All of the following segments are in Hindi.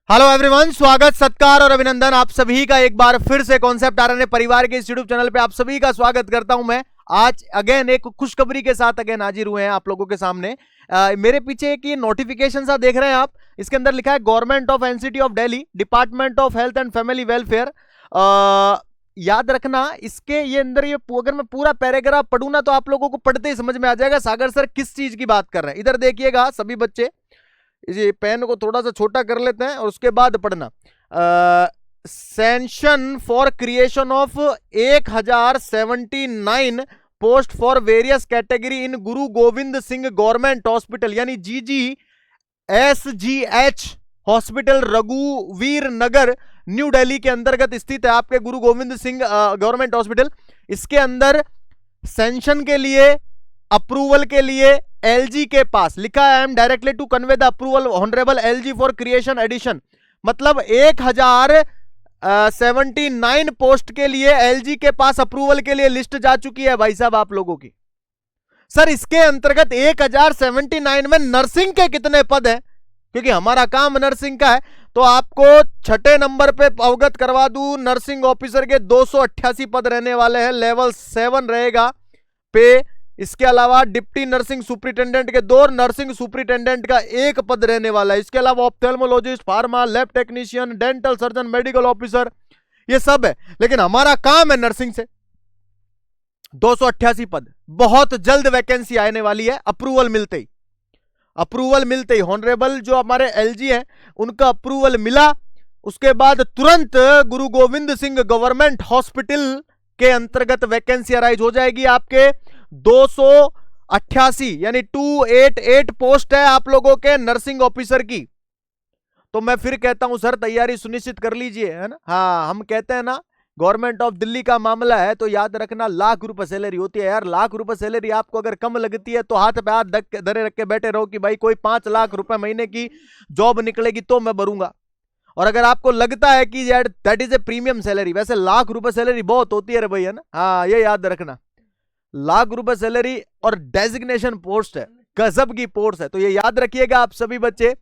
हेलो एवरीवन, स्वागत सत्कार और अभिनंदन आप सभी का एक बार फिर से कॉन्सेप्ट आरएनए परिवार के इस यूट्यूब चैनल पे आप सभी का स्वागत करता हूं मैं। आज अगेन एक खुशखबरी के साथ अगेन हाजिर हुए हैं आप लोगों के सामने। मेरे पीछे एक ये नोटिफिकेशन सा देख रहे हैं आप, इसके अंदर लिखा है government of NCT of Delhi, department of health and family welfare. याद रखना इसके ये अंदर ये अगर मैं पूरा पैराग्राफ पढ़ूं ना तो आप लोगों को पढ़ते ही समझ में आ जाएगा सागर सर किस चीज की बात कर रहे हैं। इधर देखिएगा सभी बच्चे, इस पेन को थोड़ा सा छोटा कर लेते हैं और उसके बाद पढ़ना। Sanction for creation of 1079 post for various category in Guru Govind Singh government hospital यानी GGSGH हॉस्पिटल रघुवीर नगर न्यू दिल्ली के अंतर्गत स्थित है आपके गुरु गोविंद सिंह गवर्नमेंट हॉस्पिटल। इसके अंदर सैंक्शन के लिए, अप्रूवल के लिए एलजी के पास लिखा है, I am directly to convey the approval honourable LG for creation addition. मतलब 1079 पोस्ट के लिए एलजी के पास अप्रूवल के लिए लिस्ट जा चुकी है भाई साहब आप लोगों की। सर इसके अंतर्गत 1079 में नर्सिंग के कितने पद हैं, क्योंकि हमारा काम नर्सिंग का है, तो आपको छठे नंबर पे अवगत करवा दूं, नर्सिंग ऑफिसर के 288 पद रहने वाले हैं, लेवल 7 रहेगा पे। इसके अलावा डिप्टी नर्सिंग सुपरिटेंडेंट के 2, नर्सिंग सुपरिटेंडेंट का 1 पद रहने वाला है। इसके अलावा ophthalmologist, pharma, lab technician, dental surgeon, medical officer, ये सब है। लेकिन हमारा काम है नर्सिंग से। 288 पद, बहुत जल्द वैकेंसी आने वाली है। अप्रूवल मिलते ही ऑनरेबल जो हमारे एलजी हैं उनका अप्रूवल मिला, उसके बाद तुरंत गुरु गोविंद सिंह गवर्नमेंट हॉस्पिटल के अंतर्गत वैकेंसी अराइज हो जाएगी। आपके 288 यानी 288 पोस्ट है आप लोगों के नर्सिंग ऑफिसर की। तो मैं फिर कहता हूं सर तैयारी सुनिश्चित कर लीजिए, है ना। हाँ, हम कहते हैं ना गवर्नमेंट ऑफ दिल्ली का मामला है तो याद रखना लाख रुपए सैलरी होती है यार। लाख रुपए सैलरी आपको अगर कम लगती है तो हाथ पे हाथ धरे रख के बैठे रहो कि भाई कोई 5 लाख रुपए महीने की जॉब निकलेगी तो मैं भरूंगा। और अगर आपको लगता है कि यार that is a premium salary, वैसे लाख रुपए सैलरी बहुत होती है रे भाई, है ना। हाँ, ये याद रखना, लाख रुपए सैलरी और डेजिग्नेशन पोस्ट है, गजब की पोस्ट है। तो ये याद रखिएगा आप सभी बच्चे।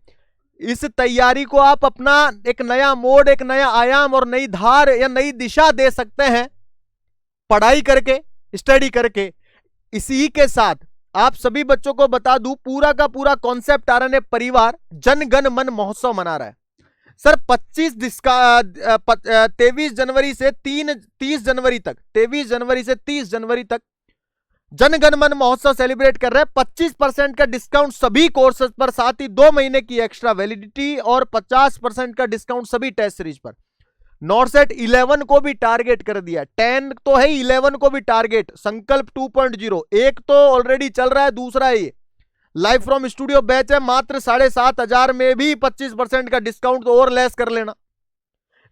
इस तैयारी को आप अपना एक नया मोड, एक नया आयाम और नई धार या नई दिशा दे सकते हैं पढ़ाई करके, स्टडी करके। इसी के साथ आप सभी बच्चों को बता दूं, पूरा का पूरा कॉन्सेप्ट आरएनए परिवार जन गण मन महोत्सव मना रहा है सर। 23 जनवरी से 30 जनवरी तक, 23 जनवरी से 30 जनवरी तक जन गण मन महोत्सव सेलिब्रेट कर रहे हैं। 25% का डिस्काउंट सभी कोर्सेज पर, साथ ही 2 महीने की एक्स्ट्रा वैलिडिटी और 50% का डिस्काउंट सभी टेस्ट सीरीज पर। नॉर्सेट 11 को भी टारगेट कर दिया, 10 तो है, 11 को भी टारगेट। संकल्प 2.0 एक तो ऑलरेडी चल रहा है, दूसरा है ये लाइव फ्रॉम स्टूडियो बैच है, मात्र 7,500 में भी 25% का डिस्काउंट तो और लेस कर लेना।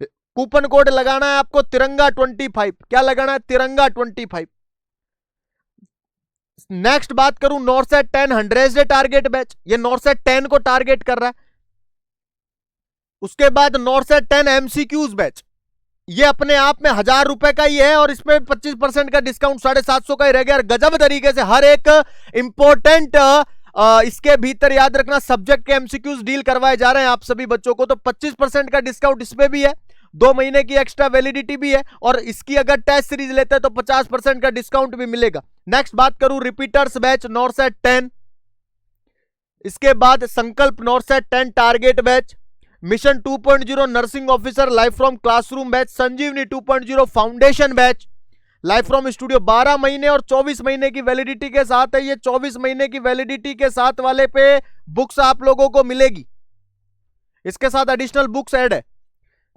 कूपन कोड लगाना है आपको तिरंगा 25। क्या लगाना है? तिरंगा 25। नेक्स्ट बात करूं, नॉर्सेट 10 100 डे टारगेट बैच, ये नॉर्सेट 10 को टारगेट कर रहा है। उसके बाद नॉर्सेट 10 एमसीक्यूज बैच, ये अपने आप में 1000 रुपए का ही है और इसमें 25% का डिस्काउंट 750 का ही रह गया। गजब तरीके से हर एक इंपॉर्टेंट इसके भीतर याद रखना सब्जेक्ट के एमसीक्यूज डील करवाए जा रहे हैं आप सभी बच्चों को। तो 25% का डिस्काउंट इसमें भी है, 2 महीने की एक्स्ट्रा वैलिडिटी भी है, और इसकी अगर टेस्ट सीरीज लेते हैं तो 50% का डिस्काउंट भी मिलेगा। नेक्स्ट बात करूं, रिपीटर्स बैच नॉर्सेट 10, इसके बाद Sankalp NORCET 10 target batch, mission 2.0 nursing officer live from classroom batch, Sanjeevani 2.0 foundation batch, live from studio 12 महीने और 24 महीने की वैलिडिटी के साथ है। ये 24 महीने की वैलिडिटी के साथ वाले पे बुक्स आप लोगों को मिलेगी, इसके साथ एडिशनल बुक्स ऐड है।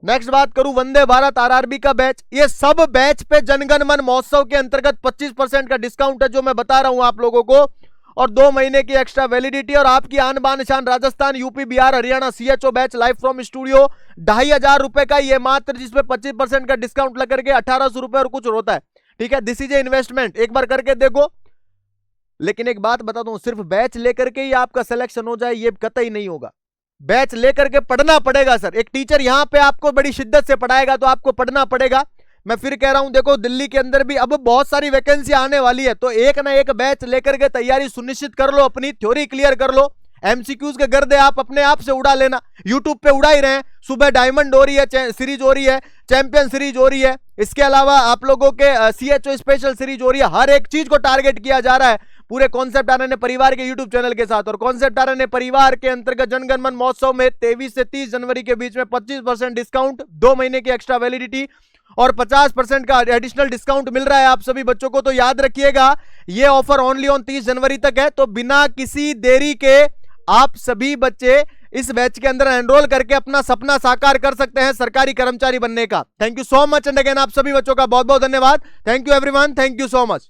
नेक्स्ट बात करूं, वंदे भारत आरआरबी का बैच, ये सब बैच पे जनगण मन महोत्सव के अंतर्गत 25% का डिस्काउंट है जो मैं बता रहा हूं आप लोगों को, और 2 महीने की एक्स्ट्रा वैलिडिटी। और आपकी आन बान शान Rajasthan, UP, Bihar, Haryana CHO batch live from studio 2500 रुपए का ये मात्र, जिसमें 25% का डिस्काउंट लग करके 1800 रुपए और कुछ होता है। ठीक है, दिस इज ए इन्वेस्टमेंट, एक बार करके देखो। लेकिन एक बात बता दूं, सिर्फ बैच लेकर के ही आपका सिलेक्शन हो जाए ये कतई नहीं होगा। बैच लेकर के पढ़ना पड़ेगा सर। एक टीचर यहां पे आपको बड़ी शिद्दत से पढ़ाएगा तो आपको पढ़ना पड़ेगा। मैं फिर कह रहा हूं, देखो दिल्ली के अंदर भी अब बहुत सारी वैकेंसी आने वाली है, तो एक ना एक बैच लेकर के तैयारी सुनिश्चित कर लो, अपनी थ्योरी क्लियर कर लो। एमसीक्यूज के गर्दे आप अपने आप से उड़ा लेना, यूट्यूब पे उड़ा ही रहे हैं। सुबह डायमंड हो रही है, सीरीज हो रही है, चैंपियन सीरीज हो रही है, इसके अलावा आप लोगों के CHO स्पेशल सीरीज हो रही है। हर एक चीज को टारगेट किया जा रहा है पूरे कॉन्सेप्ट आरएनए परिवार के यूट्यूब चैनल के साथ। और कॉन्सेप्ट आरएनए परिवार के अंतर्गत जनगण मन महोत्सव में 23 से 30 जनवरी के बीच में 25% डिस्काउंट, 2 महीने की एक्स्ट्रा वैलिडिटी और 50% का एडिशनल डिस्काउंट मिल रहा है आप सभी बच्चों को। तो याद रखिएगा ये ऑफर ओनली ऑन 30 जनवरी तक है। तो बिना किसी देरी के आप सभी बच्चे इस बैच के अंदर एनरोल करके अपना सपना साकार कर सकते हैं सरकारी कर्मचारी बनने का। Thank you so much and again आप सभी बच्चों का बहुत बहुत धन्यवाद। Thank you everyone, thank you so much.